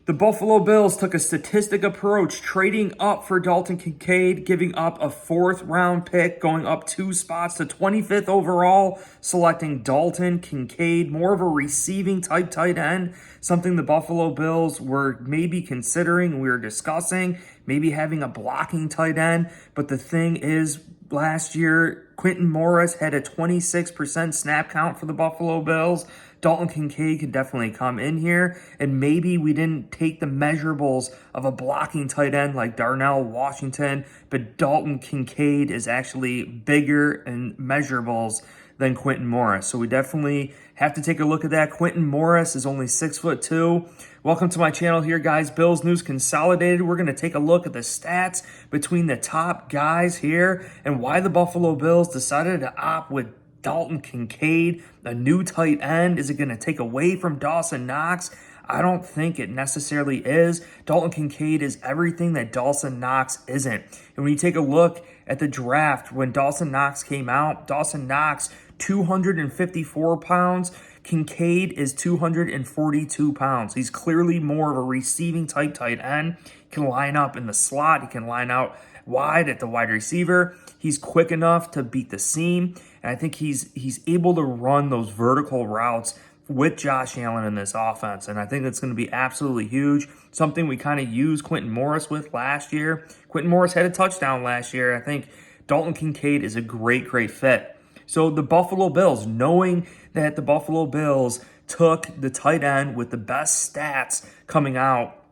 The Buffalo Bills took a statistic approach, trading up for Dalton Kincaid, giving up a 4th-round pick, going up 2 spots to 25th overall, selecting Dalton Kincaid, more of a receiving type tight end, something the Buffalo Bills were maybe considering, we were discussing, maybe having a blocking tight end. But the thing is, last year, Quentin Morris had a 26% snap count for the Buffalo Bills. Dalton Kincaid could definitely come in here, and maybe we didn't take the measurables of a blocking tight end like Darnell Washington, but Dalton Kincaid is actually bigger in measurables than Quentin Morris. So we definitely have to take a look at that. Quentin Morris is only 6'2". Welcome to my channel here, guys. Bills News Consolidated. We're going to take a look at the stats between the top guys here and why the Buffalo Bills decided to opt with Dalton Kincaid, a new tight end. Is it going to take away from Dawson Knox? I don't think it necessarily is. Dalton Kincaid is everything that Dawson Knox isn't. And when you take a look at the draft, when Dawson Knox came out, Dawson Knox, 254 pounds. Kincaid is 242 pounds. He's clearly more of a receiving type tight end. He can line up in the slot. He can line out wide at the wide receiver. He's quick enough to beat the seam. And I think he's able to run those vertical routes with Josh Allen in this offense. And I think that's going to be absolutely huge. Something we kind of used Quentin Morris with last year. Quentin Morris had a touchdown last year. I think Dalton Kincaid is a great fit. So the Buffalo Bills, knowing that the Buffalo Bills took the tight end with the best stats coming out,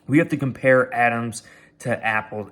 we have to compare apples to apples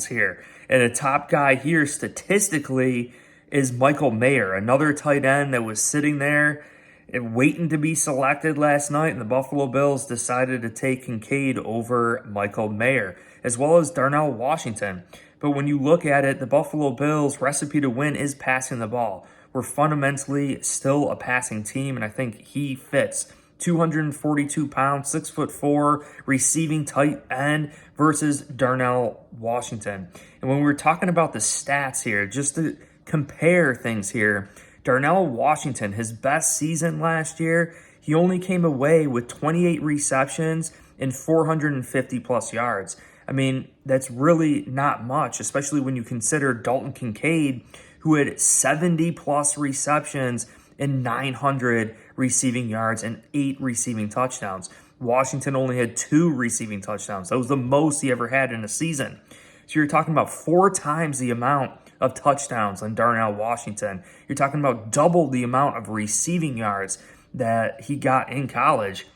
here. And the top guy here statistically is Michael Mayer, another tight end that was sitting there and waiting to be selected last night, and the Buffalo Bills decided to take Kincaid over Michael Mayer, as well as Darnell Washington. But when you look at it, the Buffalo Bills' recipe to win is passing the ball. We're fundamentally still a passing team, and I think he fits. 242 pounds, 6'4", receiving tight end versus Darnell Washington. And when we're talking about the stats here, just to compare things here, Darnell Washington, his best season last year, he only came away with 28 receptions and 450 plus yards. I mean, that's really not much, especially when you consider Dalton Kincaid, who had 70 plus receptions and 900 receiving yards and 8 receiving touchdowns. Washington only had 2 receiving touchdowns. That was the most he ever had in a season. So you're talking about 4 times the amount of touchdowns on Darnell Washington. You're talking about double the amount of receiving yards that he got in college.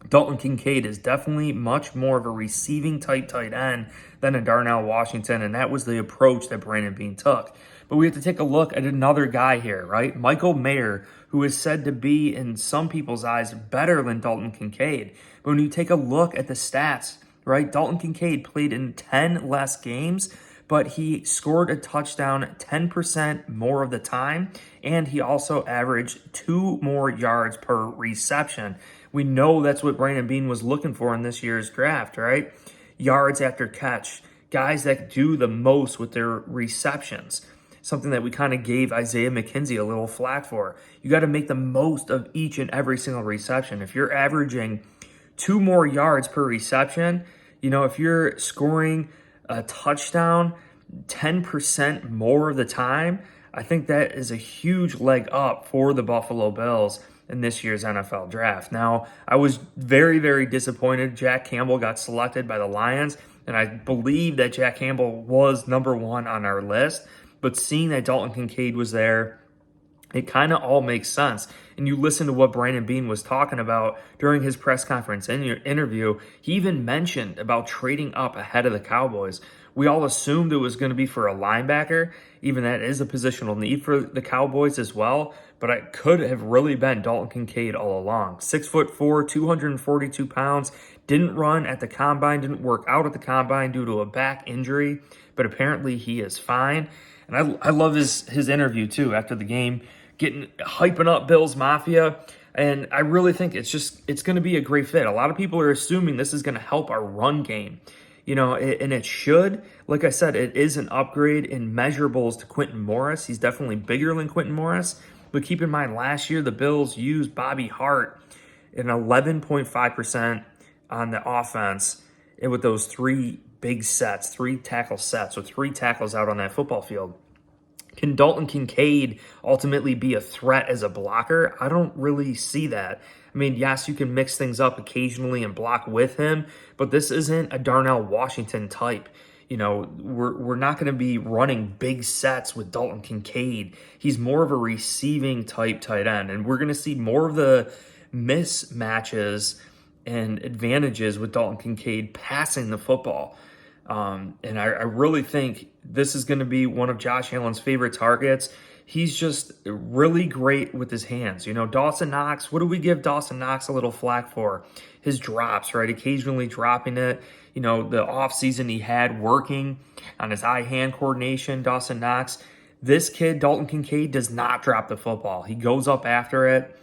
Dalton Kincaid is definitely much more of a receiving type tight end than a Darnell Washington, and that was the approach that Brandon Beane took. But we have to take a look at another guy here, right? Michael Mayer, who is said to be, in some people's eyes, better than Dalton Kincaid. But when you take a look at the stats, right, Dalton Kincaid played in 10 less games, but he scored a touchdown 10% more of the time, and he also averaged 2 more yards per reception. We know that's what Brandon Beane was looking for in this year's draft, right? Yards after catch, guys that do the most with their receptions. Something that we kind of gave Isaiah McKenzie a little flack for. You got to make the most of each and every single reception. If you're averaging 2 more yards per reception, you know, if you're scoring a touchdown 10% more of the time, I think that is a huge leg up for the Buffalo Bills in this year's NFL draft. Now, I was very disappointed Jack Campbell got selected by the Lions, and I believe that Jack Campbell was number 1 on our list, but seeing that Dalton Kincaid was there, it kind of all makes sense. And you listen to what Brandon Beane was talking about during his press conference interview. He even mentioned about trading up ahead of the Cowboys. We all assumed it was going to be for a linebacker. Even that is a positional need for the Cowboys as well. But it could have really been Dalton Kincaid all along. 6'4", 242 pounds. Didn't run at the combine, didn't work out at the combine due to a back injury. But apparently he is fine. And I love his interview too after the game, hyping up Bills Mafia. And I really think it's going to be a great fit. A lot of people are assuming this is going to help our run game. You know, and it should. Like I said, it is an upgrade in measurables to Quentin Morris. He's definitely bigger than Quentin Morris. But keep in mind, last year the Bills used Bobby Hart and 11.5% on the offense, and with those 3 big sets, 3 tackle sets, with 3 tackles out on that football field. Can Dalton Kincaid ultimately be a threat as a blocker? I don't really see that. I mean, yes, you can mix things up occasionally and block with him, but this isn't a Darnell Washington type. You know, we're not going to be running big sets with Dalton Kincaid. He's more of a receiving type tight end, and we're going to see more of the mismatches and advantages with Dalton Kincaid passing the football. And I really think this is going to be one of Josh Allen's favorite targets. He's just really great with his hands. You know, Dawson Knox, what do we give Dawson Knox a little flack for? His drops, right? Occasionally dropping it. You know, the offseason he had working on his eye-hand coordination, Dawson Knox. This kid, Dalton Kincaid, does not drop the football. He goes up after it.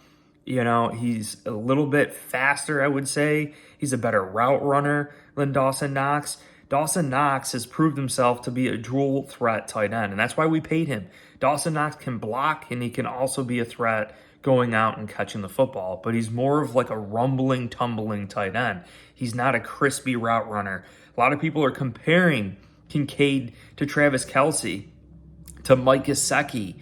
You know, he's a little bit faster, I would say. He's a better route runner than Dawson Knox. Dawson Knox has proved himself to be a dual threat tight end, and that's why we paid him. Dawson Knox can block, and he can also be a threat going out and catching the football, but he's more of like a rumbling, tumbling tight end. He's not a crispy route runner. A lot of people are comparing Kincaid to Travis Kelce, to Mike Gesicki,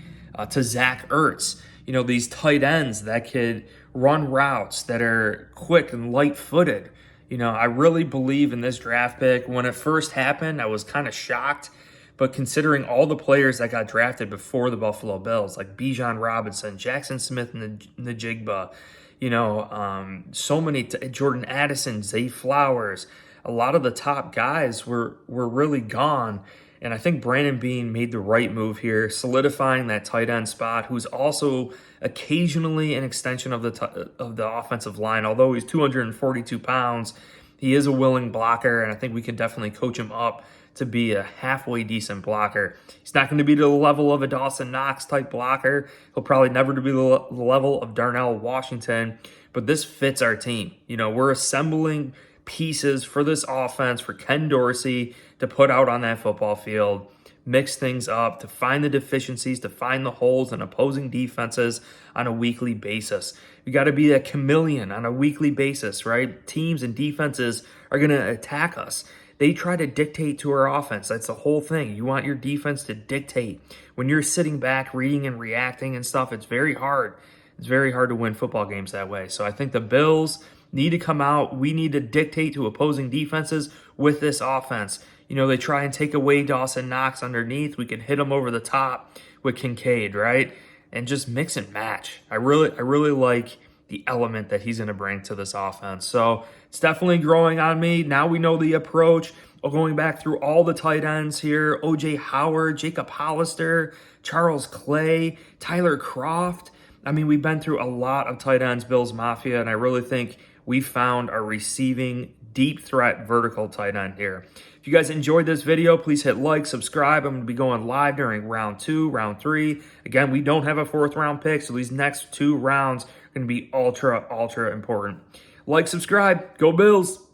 to Zach Ertz. You know, these tight ends that could run routes that are quick and light-footed. You know, I really believe in this draft pick. When it first happened, I was kind of shocked. But considering all the players that got drafted before the Buffalo Bills, like Bijan Robinson, Jackson Smith, and Najigba, you know, so many, Jordan Addison, Zay Flowers, a lot of the top guys were really gone. And I think Brandon Beane made the right move here, solidifying that tight end spot, who's also occasionally an extension of the offensive line. Although he's 242 pounds, he is a willing blocker, and I think we can definitely coach him up to be a halfway decent blocker. He's not going to be to the level of a Dawson Knox type blocker. He'll probably never be the level of Darnell Washington, but this fits our team. You know, we're assembling pieces for this offense for Ken Dorsey to put out on that football field, mix things up, to find the deficiencies, to find the holes in opposing defenses on a weekly basis. We got to be a chameleon on a weekly basis, right? Teams and defenses are going to attack us. They try to dictate to our offense. That's the whole thing. You want your defense to dictate. When you're sitting back, reading and reacting and stuff, it's very hard. It's very hard to win football games that way. So I think the Bills need to come out. We need to dictate to opposing defenses with this offense. You know, they try and take away Dawson Knox underneath. We can hit him over the top with Kincaid, right? And just mix and match. I really like the element that he's going to bring to this offense. So it's definitely growing on me. Now we know the approach. Going back through all the tight ends here, O.J. Howard, Jacob Hollister, Charles Clay, Tyler Kroft. I mean, we've been through a lot of tight ends, Bills Mafia, and I really think we found our receiving deep threat vertical tight end here. If you guys enjoyed this video, please hit like, subscribe. I'm going to be going live during round 2, round 3. Again, we don't have a 4th round pick, so these next 2 rounds are going to be ultra important. Like, subscribe, go Bills!